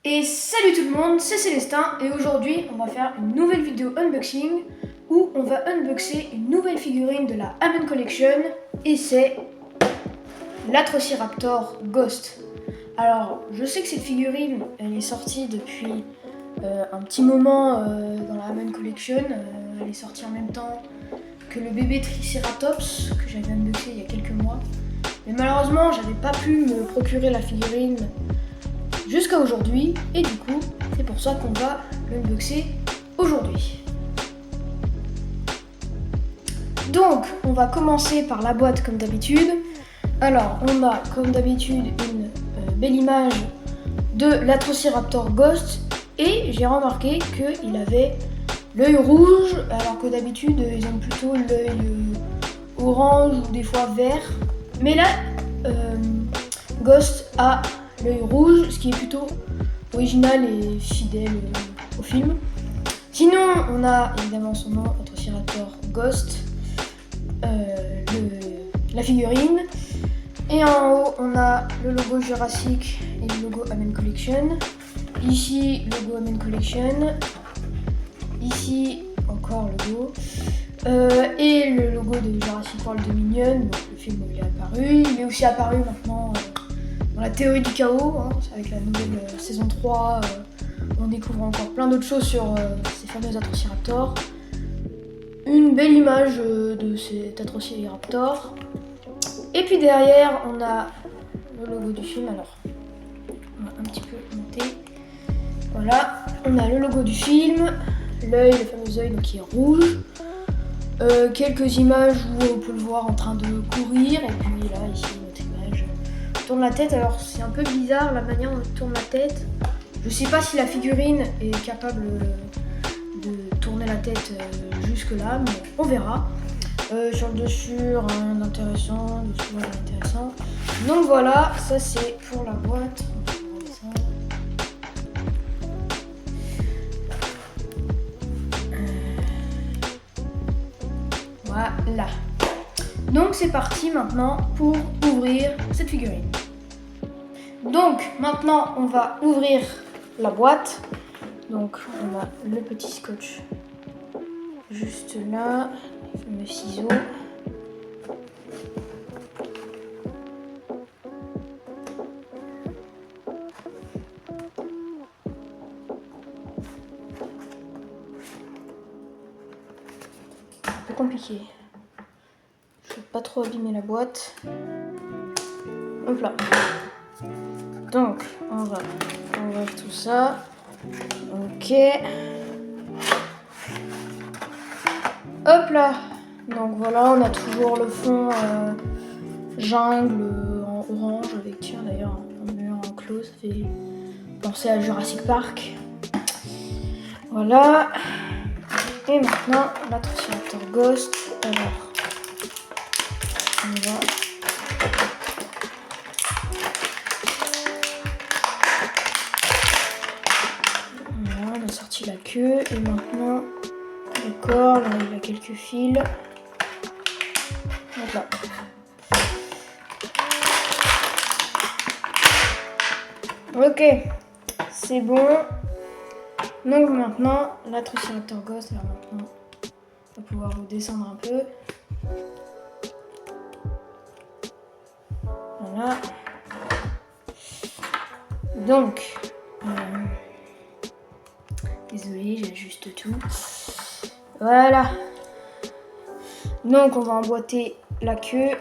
Et salut tout le monde, c'est Célestin et aujourd'hui on va faire une nouvelle vidéo unboxing où on va unboxer une nouvelle figurine de la Amen Collection et c'est l'Atrociraptor Ghost. Alors je sais que cette figurine elle est sortie depuis un petit moment dans la Amen Collection, elle est sortie en même temps que le bébé Triceratops que j'avais unboxé il y a quelques mois. Mais malheureusement j'avais pas pu me procurer la figurine jusqu'à aujourd'hui et du coup c'est pour ça qu'on va l'unboxer aujourd'hui. Donc on va commencer par la boîte comme d'habitude. Alors on a comme d'habitude une belle image de l'Atrociraptor Ghost et j'ai remarqué qu'il avait l'œil rouge alors que d'habitude ils ont plutôt l'œil orange ou des fois vert. Mais là Ghost a l'œil rouge, ce qui est plutôt original et fidèle au film. Sinon, on a évidemment son nom, Atrociraptor Ghost, la figurine. Et en haut, on a le logo Jurassic et le logo Amen Collection. Ici, logo Amen Collection. Ici, encore le logo. Et le logo de Jurassic World Dominion. Donc, le film où il est apparu. Il est aussi apparu maintenant dans la théorie du chaos, hein, avec la nouvelle saison 3, on découvre encore plein d'autres choses sur ces fameux Atrociraptors. Une belle image de cet Atrociraptor. Et puis derrière, on a le logo du film. Alors, on va un petit peu monter. Voilà, on a le logo du film, l'œil, le fameux œil qui est rouge. Quelques images où on peut le voir en train de courir. Et puis là, ici, notre image tourne la tête. Alors c'est un peu bizarre la manière dont il tourne la tête. Je sais pas si la figurine est capable de tourner la tête jusque là, mais on verra. Sur le dessus, rien d'intéressant, dessous rien d'intéressant. Donc voilà, ça c'est pour la boîte. Voilà. Donc c'est parti maintenant pour ouvrir cette figurine. Donc maintenant on va ouvrir la boîte. Donc on a le petit scotch juste là, les fameux ciseaux. Un peu compliqué. Je ne veux pas trop abîmer la boîte. Hop là. Donc, on va ouvrir tout ça. Ok. Hop là. Donc voilà, on a toujours le fond jungle en orange avec, tiens d'ailleurs, un mur enclos. Ça fait penser à Jurassic Park. Voilà. Et maintenant, l'Atrociraptor Ghost. Alors, on va... Voilà, on a sorti la queue et maintenant le corps. Là, il a quelques fils. Voilà. Ok, c'est bon. Donc maintenant, l'Atrociraptor Ghost, alors maintenant, on va pouvoir vous descendre un peu. Voilà. Donc, désolé, j'ajuste tout. Voilà. Donc, on va emboîter la queue.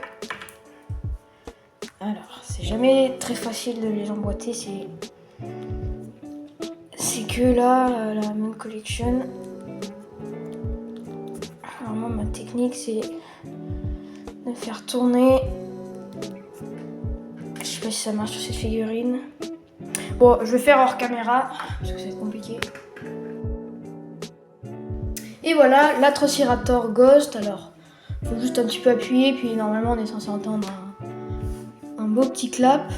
Alors, c'est jamais très facile de les emboîter, c'est que là, la Amen Collection. Alors moi, ma technique, c'est de faire tourner. Je sais pas si ça marche sur cette figurine. Bon, je vais faire hors caméra, parce que c'est compliqué. Et voilà, l'Atrociraptor Ghost. Alors, faut juste un petit peu appuyer, puis normalement, on est censé entendre un beau petit clap.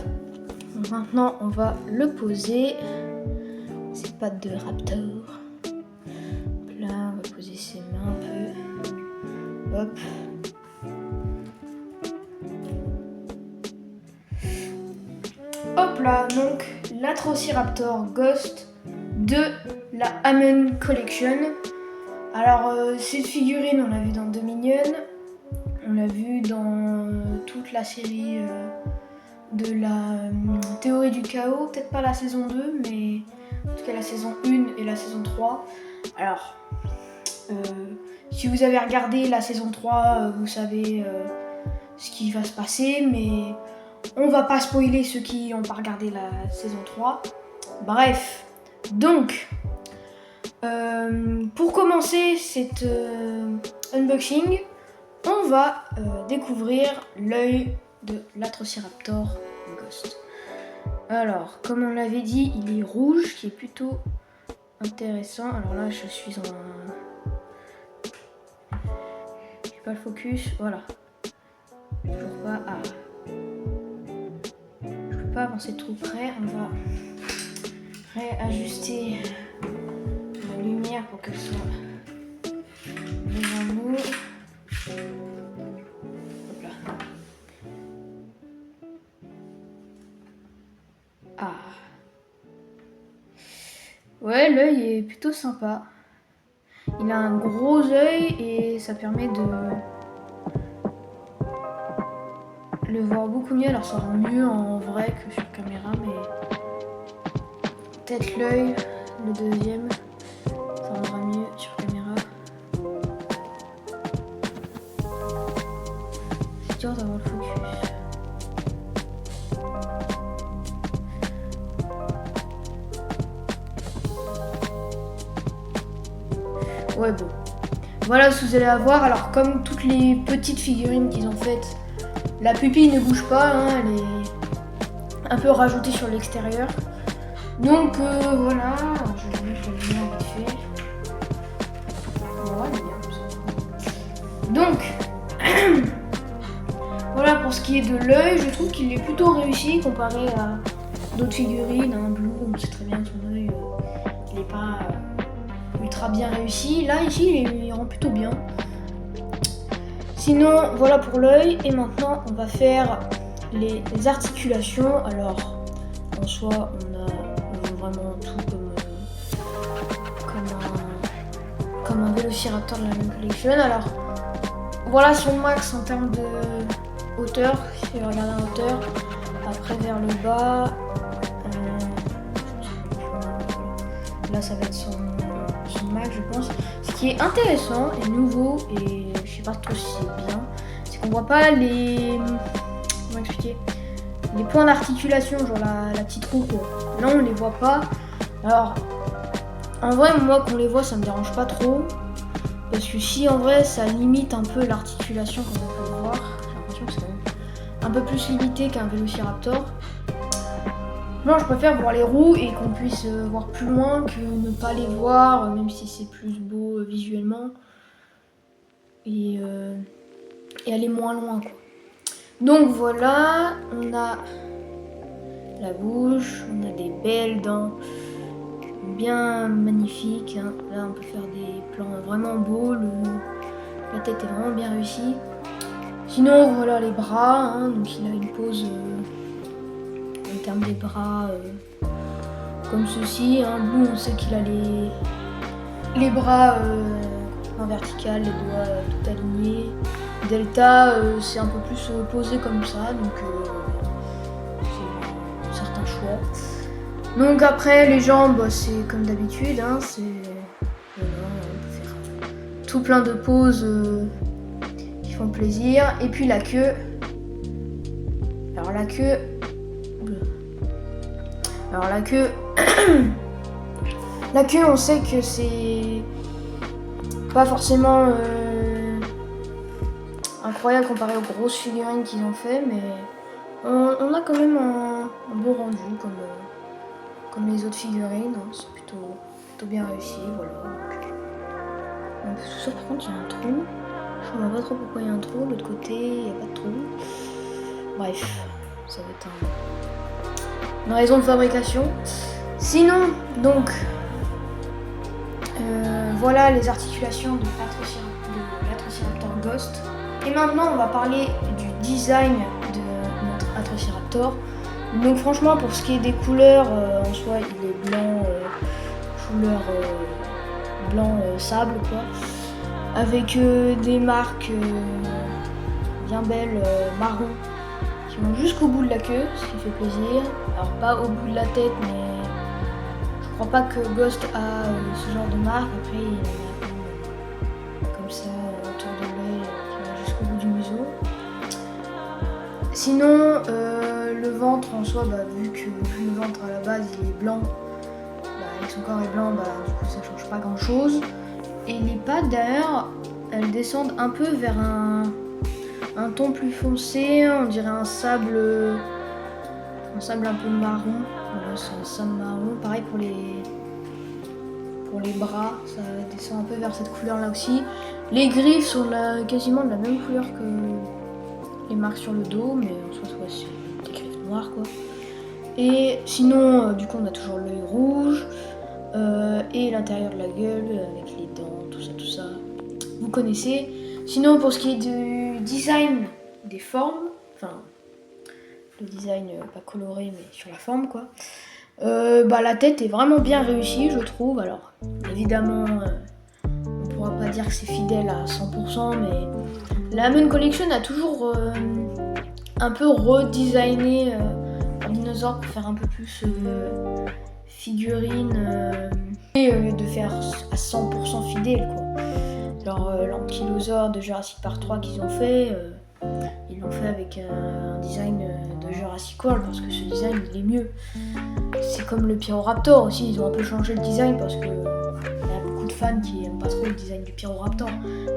Donc maintenant, on va le poser. Ses pattes de raptor. Là, on va poser ses mains un peu. Hop. Hop là, donc l'Atrociraptor Ghost de la Amen Collection. Alors cette figurine on l'a vue dans Dominion, on l'a vue dans toute la série de la Théorie du Chaos, peut-être pas la saison 2 mais en tout cas la saison 1 et la saison 3. Alors si vous avez regardé la saison 3 vous savez ce qui va se passer, mais on va pas spoiler ceux qui n'ont pas regardé la saison 3. Bref, donc pour commencer cet unboxing, on va découvrir l'œil de l'Atrociraptor Ghost. Alors, comme on l'avait dit, il est rouge, qui est plutôt intéressant. Alors là, je suis en... J'ai pas le focus, voilà. Toujours pas... Ah. Je peux pas avancer trop près, on va réajuster la lumière pour qu'elle soit devant nous. Hop là. Ah. Ouais, l'œil est plutôt sympa. Il a un gros œil et ça permet de le voir beaucoup mieux. Alors ça rend mieux en vrai que sur caméra, mais peut-être l'œil, le deuxième, ça rendra mieux sur caméra. C'est dur d'avoir le focus. Ouais bon. Voilà ce que vous allez avoir. Alors comme toutes les petites figurines qu'ils ont faites, la pupille ne bouge pas, hein, elle est un peu rajoutée sur l'extérieur. Donc voilà, je vais mettre la lumière vite fait. Voilà, bien comme ça. Donc, voilà pour ce qui est de l'œil, je trouve qu'il est plutôt réussi comparé à d'autres figurines. Un Blue, on sait très bien que son œil, il n'est pas ultra bien réussi. Là, ici, il rend plutôt bien. Sinon, voilà pour l'œil. Et maintenant, on va faire les articulations. Alors, en soi, on a vraiment tout comme un Vélociraptor de la même collection. Alors, voilà son max en termes de hauteur. Si vous regardez en hauteur, après vers le bas, là ça va être son max, je pense. Ce qui est intéressant et nouveau, et je sais pas trop si c'est bien, c'est qu'on voit pas les... Comment expliquer ? Les points d'articulation, genre la petite roue quoi. Là on les voit pas. Alors en vrai moi qu'on les voit ça me dérange pas trop. Parce que si en vrai ça limite un peu l'articulation comme on peut le voir. J'ai l'impression que c'est quand même un peu plus limité qu'un Vélociraptor. Moi je préfère voir les roues et qu'on puisse voir plus loin que ne pas les voir, même si c'est plus beau visuellement. Et aller moins loin quoi. Donc voilà, on a la bouche, on a des belles dents bien magnifiques. Hein. Là on peut faire des plans vraiment beaux, la tête est vraiment bien réussie. Sinon voilà les bras, hein. Donc il a une pose en termes des bras comme ceci. Hein. Blue on sait qu'il a les bras en vertical, les doigts tout alignés. Delta c'est un peu plus posé comme ça, donc c'est un certain choix. Donc après les jambes, bah, c'est comme d'habitude, hein, c'est voilà, on peut faire tout plein de poses qui font plaisir. Et puis la queue. Alors la queue. Alors la queue. La queue, on sait que c'est pas forcément incroyable comparé aux grosses figurines qu'ils ont fait, mais on a quand même un beau rendu comme les autres figurines. Hein. C'est plutôt bien réussi, voilà. Un peu sous ça, par contre, il y a un trou. Je ne vois pas trop pourquoi il y a un trou. De l'autre côté, il n'y a pas de trou. Bref, ça va être une raison de fabrication. Sinon, donc, voilà les articulations de l'Atrociraptor Ghost. Et maintenant, on va parler du design de notre Atrociraptor. Donc franchement, pour ce qui est des couleurs, en soi, il est blanc, couleur blanc sable, quoi. Avec des marques bien belles, marron, qui vont jusqu'au bout de la queue, ce qui fait plaisir. Alors pas au bout de la tête, mais je crois pas que Ghost a ce genre de marque. Après, il y en a une comme ça autour de l'œil qui va jusqu'au bout du museau. Sinon, le ventre en soi, vu que le ventre à la base il est blanc, et son corps est blanc, du coup ça change pas grand chose. Et les pattes d'ailleurs, elles descendent un peu vers un ton plus foncé, on dirait un sable un peu marron. Voilà, c'est un sable marron. Pareil pour les bras, ça descend un peu vers cette couleur là aussi. Les griffes sont quasiment de la même couleur que les marques sur le dos, mais en soi c'est des griffes noires, quoi. Et sinon, du coup on a toujours l'œil rouge et l'intérieur de la gueule avec les dents, tout ça. Vous connaissez. Sinon, pour ce qui est du design des formes, enfin le design pas coloré mais sur la forme, quoi. La tête est vraiment bien réussie, je trouve. Alors évidemment, on pourra pas dire que c'est fidèle à 100%, mais la Amen Collection a toujours un peu redesigné un dinosaure pour faire un peu plus figurine et au lieu de faire à 100% fidèle, quoi. Alors l'ankylosaure de Jurassic Park 3 qu'ils ont fait, ils l'ont fait avec un design de Jurassic World parce que ce design il est mieux. C'est comme le Pyroraptor aussi, ils ont un peu changé le design parce que y a beaucoup de fans qui aiment pas trop le design du Pyroraptor.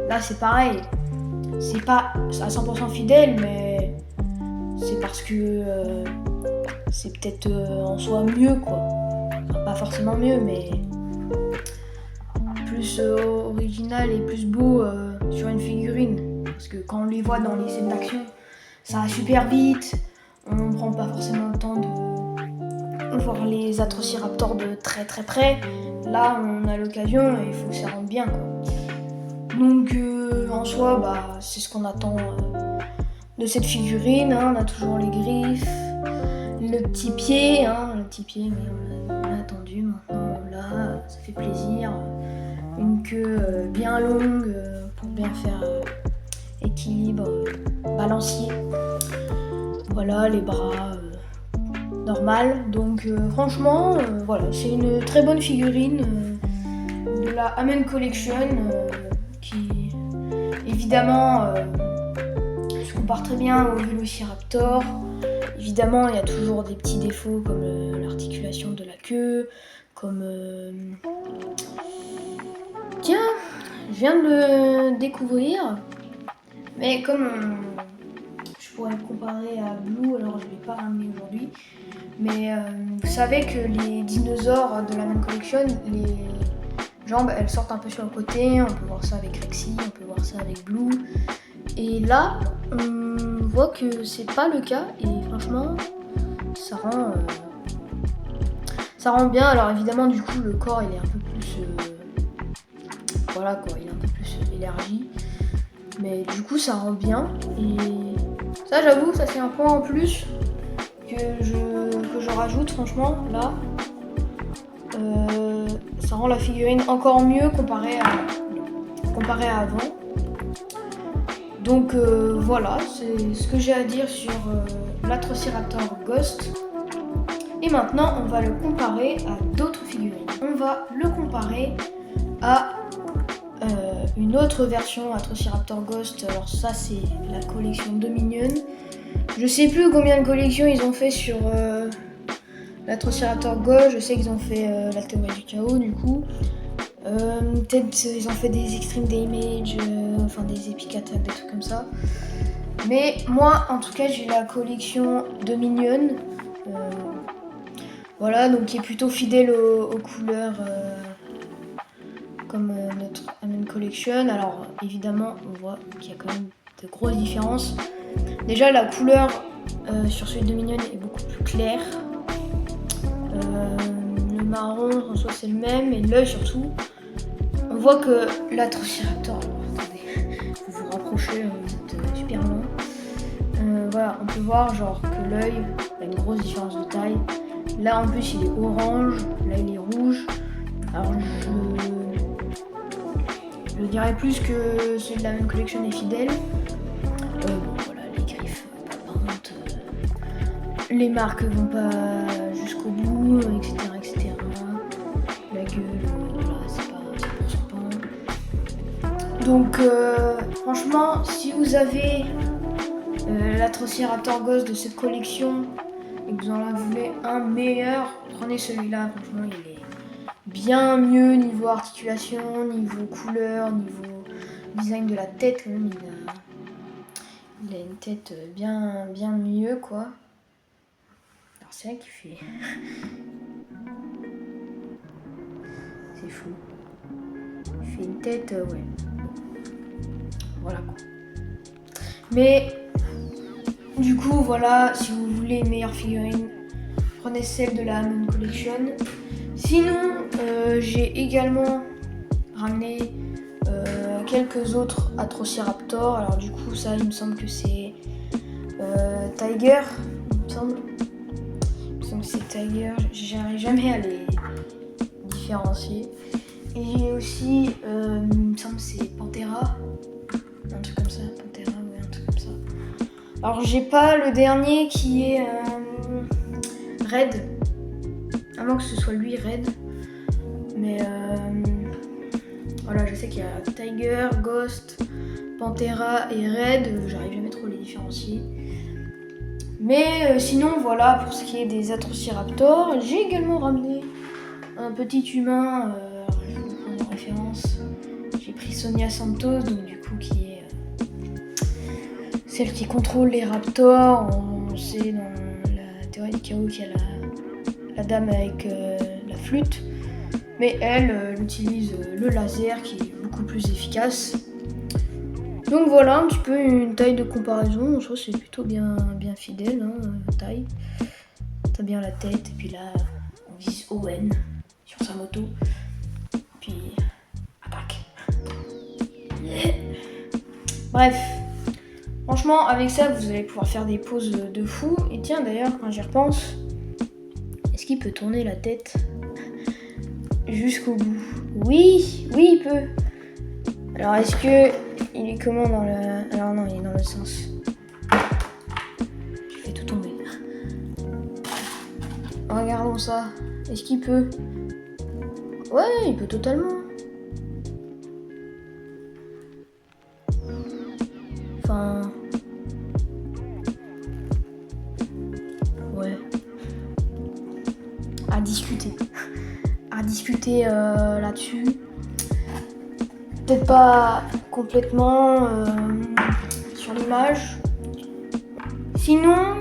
Là c'est pareil, c'est pas à 100% fidèle, mais c'est parce que c'est peut-être en soi mieux, quoi. Enfin, pas forcément mieux, mais plus original et plus beau sur une figurine. Parce que quand on les voit dans les scènes d'action, ça va super vite, on prend pas forcément le temps de voir les Atrociraptors de très très près. Là on a l'occasion et il faut que ça rentre bien, quoi. Donc en soi c'est ce qu'on attend de cette figurine, hein. On a toujours les griffes, le petit pied, mais on l'a attendu maintenant, là ça fait plaisir. Une queue bien longue pour bien faire équilibre, balancier. Voilà, les bras normal. Donc franchement, voilà, c'est une très bonne figurine de la Amen Collection qui évidemment se compare très bien au Velociraptor. Évidemment, il y a toujours des petits défauts comme l'articulation de la queue, comme tiens, je viens de le découvrir, mais comme je pourrais le comparer à Blue, alors je ne l'ai pas ramené aujourd'hui, mais vous savez que les dinosaures de la Amen Collection, les jambes elles sortent un peu sur le côté, on peut voir ça avec Rexy, on peut voir ça avec Blue, et là on voit que c'est pas le cas, et franchement ça rend bien. Alors évidemment du coup le corps il est un peu plus voilà quoi, il est un peu plus élargi, mais du coup ça rend bien, et ça j'avoue ça c'est un point en plus que je rajoute franchement là. Ça rend la figurine encore mieux comparé à avant. Donc voilà, c'est ce que j'ai à dire sur l'Atrociraptor Ghost. Et maintenant on va le comparer à d'autres figurines. On va le comparer à une autre version Atrociraptor Ghost. Alors ça c'est la collection Dominion. Je sais plus combien de collections ils ont fait sur l'Atrociraptor Ghost. Je sais qu'ils ont fait la théorie du chaos du coup. Peut-être ils ont fait des Extreme Damage, enfin des Epic Attack, des trucs comme ça. Mais moi en tout cas j'ai la collection Dominion. Voilà, donc qui est plutôt fidèle aux couleurs comme notre Amen Collection. Alors évidemment on voit qu'il y a quand même de grosses différences. Déjà la couleur sur celui de Dominion est beaucoup plus claire. Le marron en soi c'est le même, et l'œil surtout. On voit que l'Atrociraptor, attendez, vous vous rapprochez, vous êtes super loin. voilà, on peut voir genre que l'œil a une grosse différence de taille. Là en plus il est orange, là il est rouge. Alors je dirais plus que celui de la Amen Collection est fidèle. Bon voilà, les griffes, par contre, les marques vont pas jusqu'au bout, etc. etc. La gueule, voilà, c'est pas pour son pain. Donc franchement, si vous avez l'Atrociraptor Ghost de cette collection et que vous en voulez un meilleur, prenez celui-là. Franchement, il est bien mieux niveau articulation, niveau couleur, niveau design de la tête. Quand même, il a une tête bien mieux, quoi. Alors c'est vrai qu'il fait... c'est fou. Il fait une tête, ouais. Voilà, quoi. Mais... du coup, voilà, si vous voulez une meilleure figurine, prenez celle de la Amen Collection. Sinon, j'ai également ramené quelques autres Atrociraptor. Alors du coup, ça, il me semble que c'est Tiger, il me semble. Il me semble que c'est Tiger. J'arrive jamais à les différencier. Et j'ai aussi, il me semble que c'est Panthera. Un truc comme ça, Panthera, ouais, un truc comme ça. Alors j'ai pas le dernier qui est Red, à moins que ce soit lui Red, mais voilà, je sais qu'il y a Tiger, Ghost, Panthera et Red, j'arrive jamais trop à les différencier. Mais sinon voilà, pour ce qui est des Atrociraptor, j'ai également ramené un petit humain, je vous prends en référence, j'ai pris Sonia Santos, donc du coup qui est celle qui contrôle les raptors. On sait dans la théorie du chaos qu'il y a la dame avec la flûte, mais elle utilise le laser qui est beaucoup plus efficace. Donc voilà un petit peu une taille de comparaison. Je trouve que c'est plutôt bien fidèle, hein, taille. T'as bien la tête et puis là on vise Owen sur sa moto. Puis attaque. Bref. Franchement, avec ça, vous allez pouvoir faire des poses de fou. Et tiens, d'ailleurs, quand j'y repense, est-ce qu'il peut tourner la tête jusqu'au bout? Oui, il peut. Alors, est-ce que il est comment dans le... Alors non, il est dans le sens. Je fais tout tomber. Regardons ça. Est-ce qu'il peut? Ouais, il peut totalement. Enfin... ouais. À discuter là-dessus. Peut-être pas complètement sur l'image. Sinon,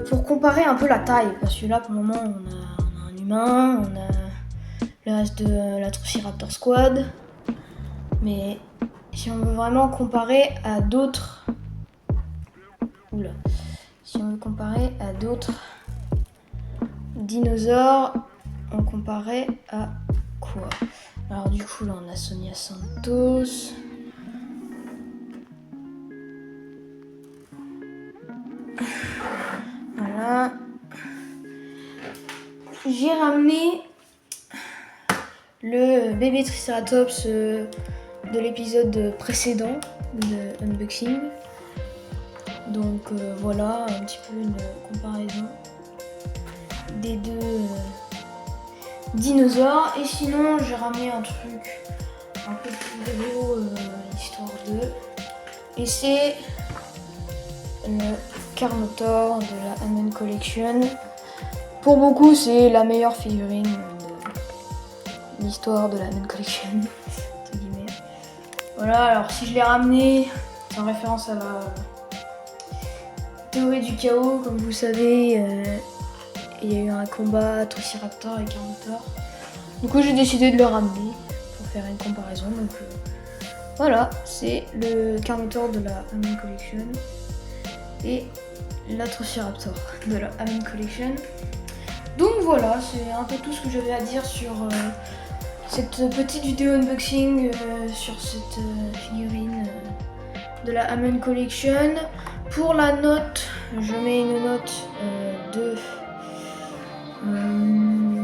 pour comparer un peu la taille, parce que là pour le moment on a un humain, on a le reste de l'Atrociraptor Squad. Mais si on veut vraiment comparer à d'autres... Oula. Si on veut comparer à d'autres dinosaures, on comparait à quoi? Alors du coup là on a Sonia Santos. Voilà. J'ai ramené le bébé Triceratops de l'épisode précédent de unboxing. Donc voilà un petit peu une comparaison des deux dinosaures. Et sinon j'ai ramené un truc un peu plus gros, histoire de... Et c'est le Carnotaur de la Amen Collection. Pour beaucoup c'est la meilleure figurine de l'histoire de la Amen Collection. Entre guillemets. Voilà, alors si je l'ai ramené, c'est en référence à la théorie du chaos. Comme vous savez, il y a eu un combat Atrociraptor et Carnotaur. Du coup j'ai décidé de le ramener pour faire une comparaison. Donc voilà, c'est le Carnotaur de la Amen Collection et l'Atrociraptor de la Amen Collection. Donc voilà, c'est un peu tout ce que j'avais à dire sur cette petite vidéo unboxing sur cette figurine de la Amen Collection. Pour la note je mets une note de...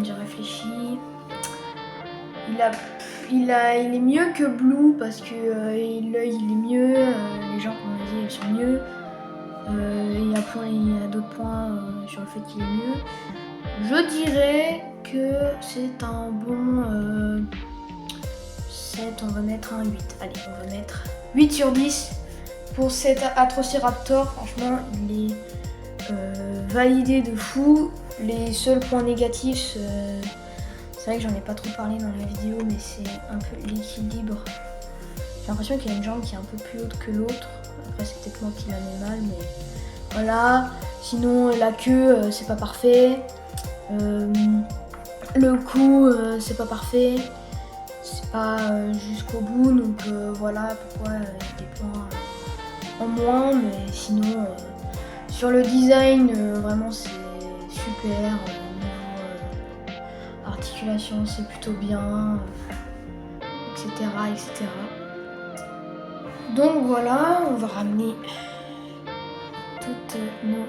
j'ai réfléchi. Il est mieux que Blue parce que l'œil il est mieux, les gens comme on a dit elles sont mieux. Il y a d'autres points sur le fait qu'il est mieux. Je dirais que c'est un bon 7, on va mettre un 8. Allez, on va mettre 8 sur 10 pour cet Atrociraptor. Franchement, il est validé de fou. Les seuls points négatifs, c'est vrai que j'en ai pas trop parlé dans la vidéo, mais c'est un peu l'équilibre. J'ai l'impression qu'il y a une jambe qui est un peu plus haute que l'autre. Après, c'est peut-être moi qui la mets mal, mais voilà. Sinon, la queue, c'est pas parfait. Le cou, c'est pas parfait. C'est pas jusqu'au bout, donc voilà pourquoi il y a des points en moins. Mais sinon, sur le design, vraiment, c'est super. Articulation, c'est plutôt bien, etc., etc. Donc voilà, on va ramener toutes nos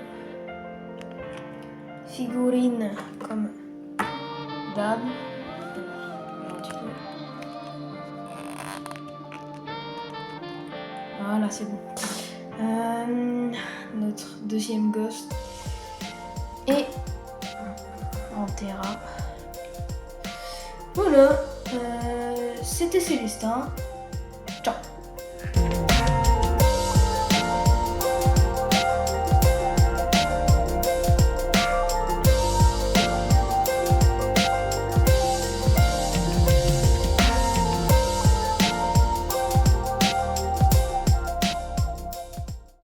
figurines comme d'hab. Voilà, c'est bon. Notre deuxième Ghost et en Terra. Voilà, c'était Célestin.